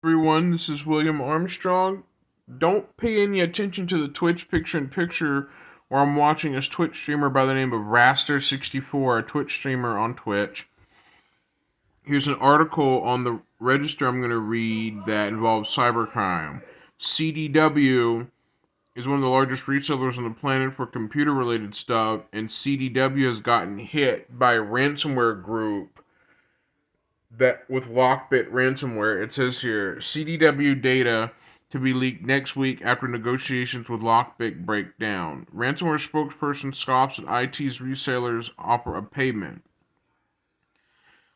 Everyone, this is William Armstrong. Don't pay any attention to the Twitch picture-in-picture where I'm watching a Twitch streamer by the name of Raster64, a Twitch streamer on Twitch. Here's an article on the register I'm going to read that involves cybercrime. CDW is one of the largest resellers on the planet for computer-related stuff, and CDW has gotten hit by a ransomware group that with Lockbit ransomware. It says here CDW data to be leaked next week after negotiations with Lockbit break down. Ransomware spokesperson scoffs at IT's resellers offer a payment.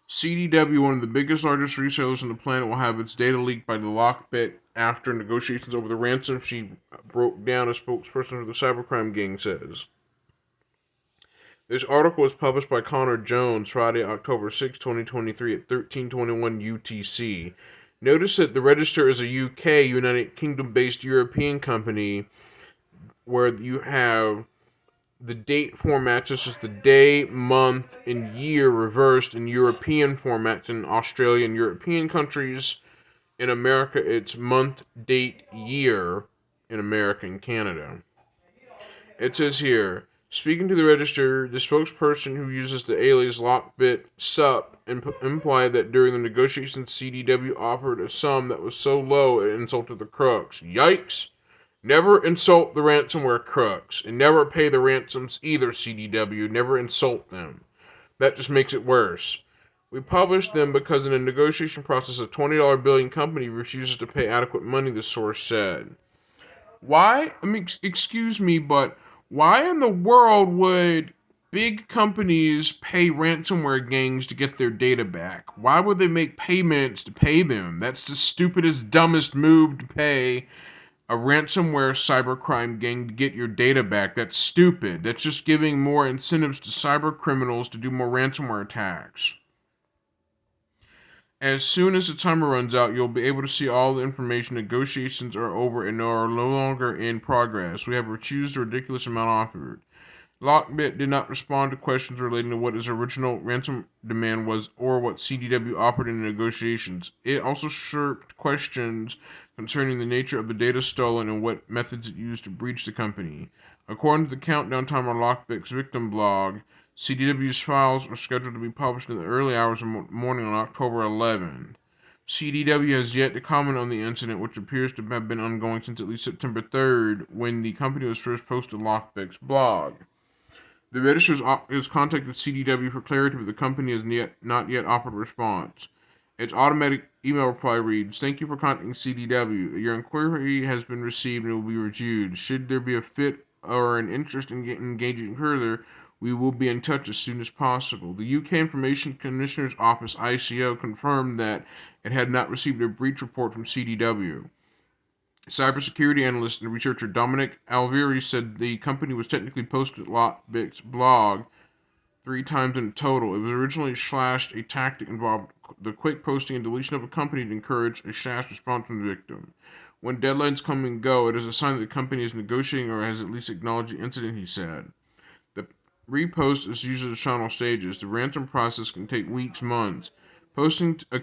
CDW, one of the largest resellers on the planet, will have its data leaked by the Lockbit after negotiations over the ransom she broke down, a spokesperson for the cybercrime gang says. This article was published by Connor Jones Friday, October 6, 2023 at 13:21 UTC. Notice that the register is a UK, United Kingdom-based European company where you have the date format just as the day, month, and year reversed in European formats in Australia and European countries. In America, it's month, date, year in America and Canada. It says here, speaking to the register, the spokesperson who uses the alias Lockbit Sup implied that during the negotiations, CDW offered a sum that was so low it insulted the crooks. Yikes! Never insult the ransomware crooks, and never pay the ransoms either, CDW. Never insult them. That just makes it worse. We published them because in a negotiation process, a $20 billing company refuses to pay adequate money, the source said. Why? Excuse me, but why in the world would big companies pay ransomware gangs to get their data back? Why would they make payments to pay them? That's the stupidest, dumbest move to pay a ransomware cybercrime gang to get your data back. That's stupid. That's just giving more incentives to cyber criminals to do more ransomware attacks. As soon as the timer runs out, you'll be able to see all the information. Negotiations are over and are no longer in progress. We have refused a ridiculous amount offered. Lockbit did not respond to questions relating to what his original ransom demand was or what CDW offered in the negotiations. It also shirked questions concerning the nature of the data stolen and what methods it used to breach the company. According to the countdown time on Lockbit's victim blog, CDW's files are scheduled to be published in the early hours of morning on October 11th. CDW has yet to comment on the incident, which appears to have been ongoing since at least September 3rd, when the company was first posted to Lockbit's blog. The register has contacted CDW for clarity, but the company has not yet offered a response. Its automatic email reply reads, "Thank you for contacting CDW. Your inquiry has been received and will be reviewed. Should there be a fit or an interest in engaging further, we will be in touch as soon as possible." The UK Information Commissioner's Office, ICO, confirmed that it had not received a breach report from CDW. Cybersecurity analyst and researcher Dominic Alvieri said the company was technically posted at Lockbit's blog 3 times in total. It was originally slashed, a tactic involved the quick posting and deletion of a company to encourage a fast response from the victim. When deadlines come and go, it is a sign that the company is negotiating or has at least acknowledged the incident, he said. The repost is usually the final stages. The ransom process can take weeks, months. Posting a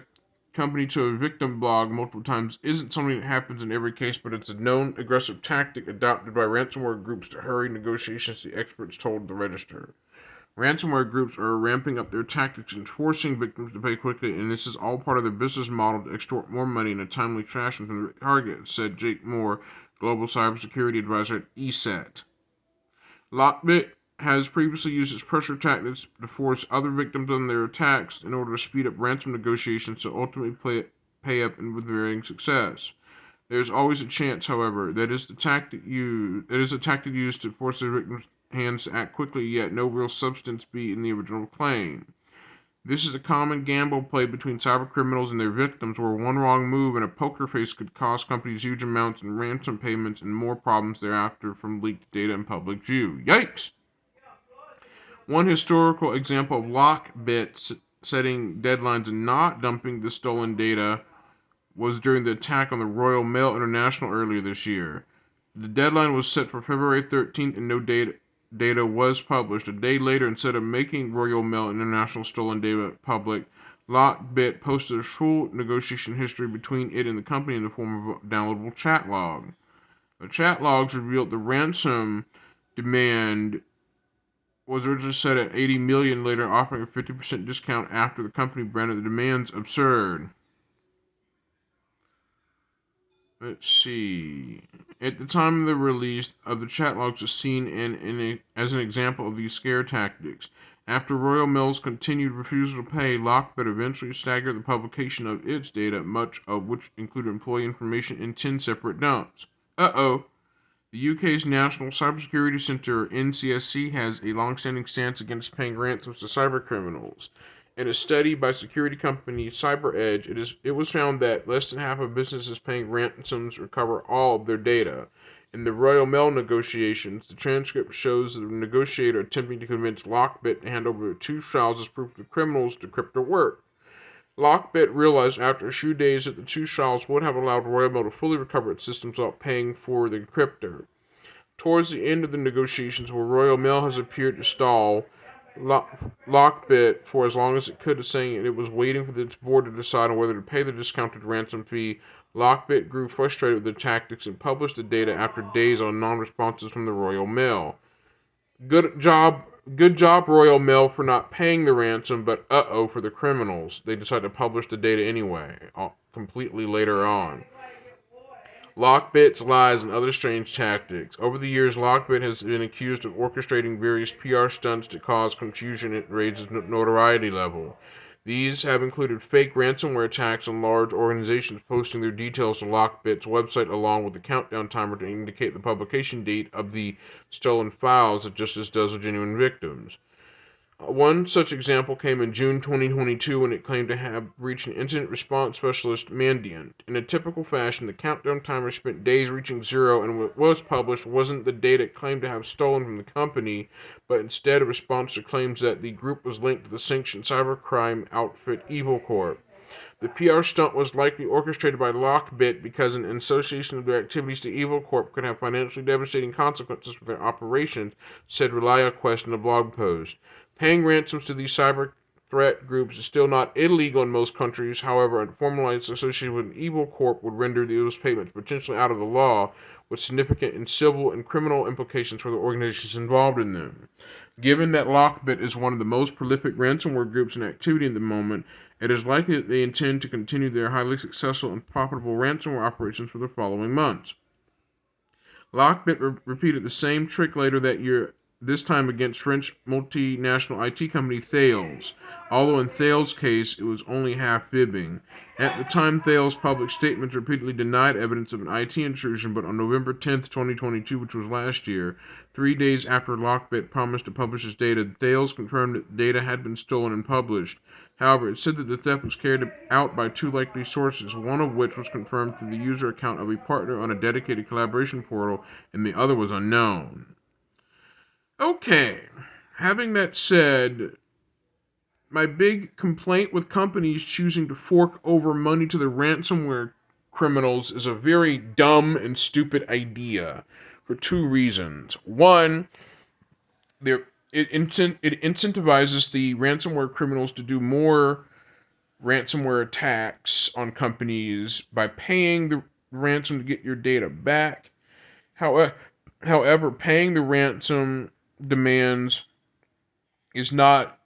company to a victim blog multiple times isn't something that happens in every case, but it's a known aggressive tactic adopted by ransomware groups to hurry negotiations, the experts told the register. Ransomware groups are ramping up their tactics and forcing victims to pay quickly, and this is all part of their business model to extort more money in a timely fashion from the target, said Jake Moore, global cybersecurity advisor at ESET. Lockbit has previously used its pressure tactics to force other victims on their attacks in order to speed up ransom negotiations to ultimately pay up and with varying success. There is always a chance, however, that is a tactic used to force the victim's hands to act quickly, yet no real substance be in the original claim. This is a common gamble played between cybercriminals and their victims, where one wrong move and a poker face could cost companies huge amounts in ransom payments and more problems thereafter from leaked data in public view. Yikes! One historical example of Lockbit setting deadlines and not dumping the stolen data was during the attack on the Royal Mail International earlier this year. The deadline was set for February 13th and no data was published. A day later, instead of making Royal Mail International stolen data public, Lockbit posted a full negotiation history between it and the company in the form of a downloadable chat log. The chat logs revealed the ransom demand was originally set at 80 million, later offering a 50% discount after the company branded the demands absurd. Let's see. At the time of the release of the chat logs was seen as an example of these scare tactics. After Royal Mail's continued refusal to pay, Lockbit eventually staggered the publication of its data, much of which included employee information in 10 separate dumps. Uh-oh. The UK's National Cybersecurity Centre, NCSC, has a long-standing stance against paying ransoms to cybercriminals. In a study by security company CyberEdge, it was found that less than half of businesses paying ransoms recover all of their data. In the Royal Mail negotiations, the transcript shows the negotiator attempting to convince Lockbit to hand over 2 files as proof to criminals to decrypt their work. Lockbit realized after a few days that the 2 files would have allowed Royal Mail to fully recover its systems without paying for the encryptor. Towards the end of the negotiations, where Royal Mail has appeared to stall Lockbit for as long as it could, saying it was waiting for its board to decide on whether to pay the discounted ransom fee. Lockbit grew frustrated with the tactics and published the data after days on non-responses from the Royal Mail. Good job, Royal Mail, for not paying the ransom, but uh-oh for the criminals. They decided to publish the data anyway, completely later on. Lockbit's lies and other strange tactics. Over the years, Lockbit has been accused of orchestrating various PR stunts to cause confusion and raise its notoriety level. These have included fake ransomware attacks on large organizations posting their details to Lockbit's website along with the countdown timer to indicate the publication date of the stolen files, just as does with genuine victims. One such example came in June 2022 when it claimed to have reached an incident response specialist, Mandiant. In a typical fashion, the countdown timer spent days reaching zero, and what was published wasn't the data it claimed to have stolen from the company, but instead a response to claims that the group was linked to the sanctioned cybercrime outfit Evil Corp. The PR stunt was likely orchestrated by Lockbit because an association of their activities to Evil Corp could have financially devastating consequences for their operations, said ReliaQuest in a blog post. Paying ransoms to these cyber threat groups is still not illegal in most countries. However, a formalized association with an Evil Corp would render those payments potentially out of the law, with significant civil and criminal implications for the organizations involved in them. Given that Lockbit is one of the most prolific ransomware groups in activity at the moment, it is likely that they intend to continue their highly successful and profitable ransomware operations for the following months. Lockbit repeated the same trick later that year, this time against French multinational IT company Thales, although in Thales' case it was only half fibbing. At the time, Thales' public statements repeatedly denied evidence of an IT intrusion, but on November 10th, 2022, which was last year, 3 days after Lockbit promised to publish its data, Thales confirmed that the data had been stolen and published. However, it said that the theft was carried out by 2 likely sources, one of which was confirmed through the user account of a partner on a dedicated collaboration portal, and the other was unknown. Okay, having that said, my big complaint with companies choosing to fork over money to the ransomware criminals is a very dumb and stupid idea for 2 reasons. One, it incentivizes the ransomware criminals to do more ransomware attacks on companies by paying the ransom to get your data back. However, paying the ransom demands is not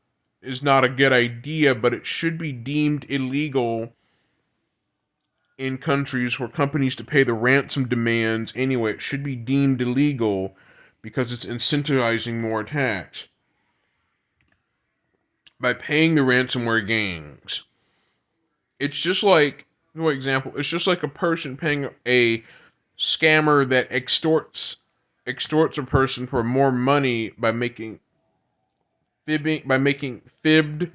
a good idea, but it should be deemed illegal in countries for companies to pay the ransom demands anyway. It should be deemed illegal because it's incentivizing more attacks by paying the ransomware gangs. It's just like, for example, it's just like a person paying a scammer that extorts a person for more money by making fibbed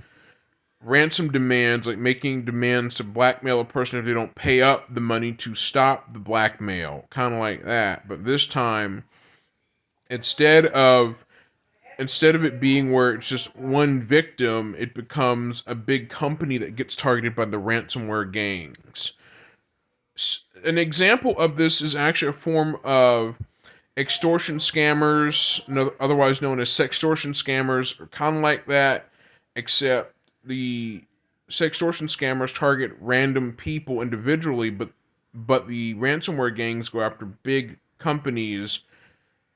ransom demands, like making demands to blackmail a person if they don't pay up the money to stop the blackmail, kind of like that. But this time, instead of it being where it's just one victim, it becomes a big company that gets targeted by the ransomware gangs. An example of this is actually a form of extortion scammers, otherwise known as sextortion scammers, are kind of like that, except the sextortion scammers target random people individually, but the ransomware gangs go after big companies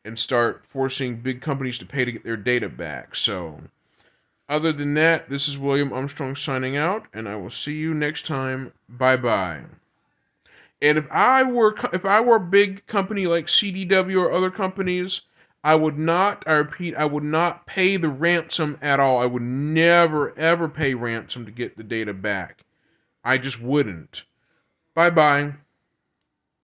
and start forcing big companies to pay to get their data back. So, other than that, this is William Armstrong signing out, and I will see you next time. Bye bye. And if I were a big company like CDW or other companies, I would not, I repeat, I would not pay the ransom at all. I would never ever pay ransom to get the data back. I just wouldn't. Bye bye.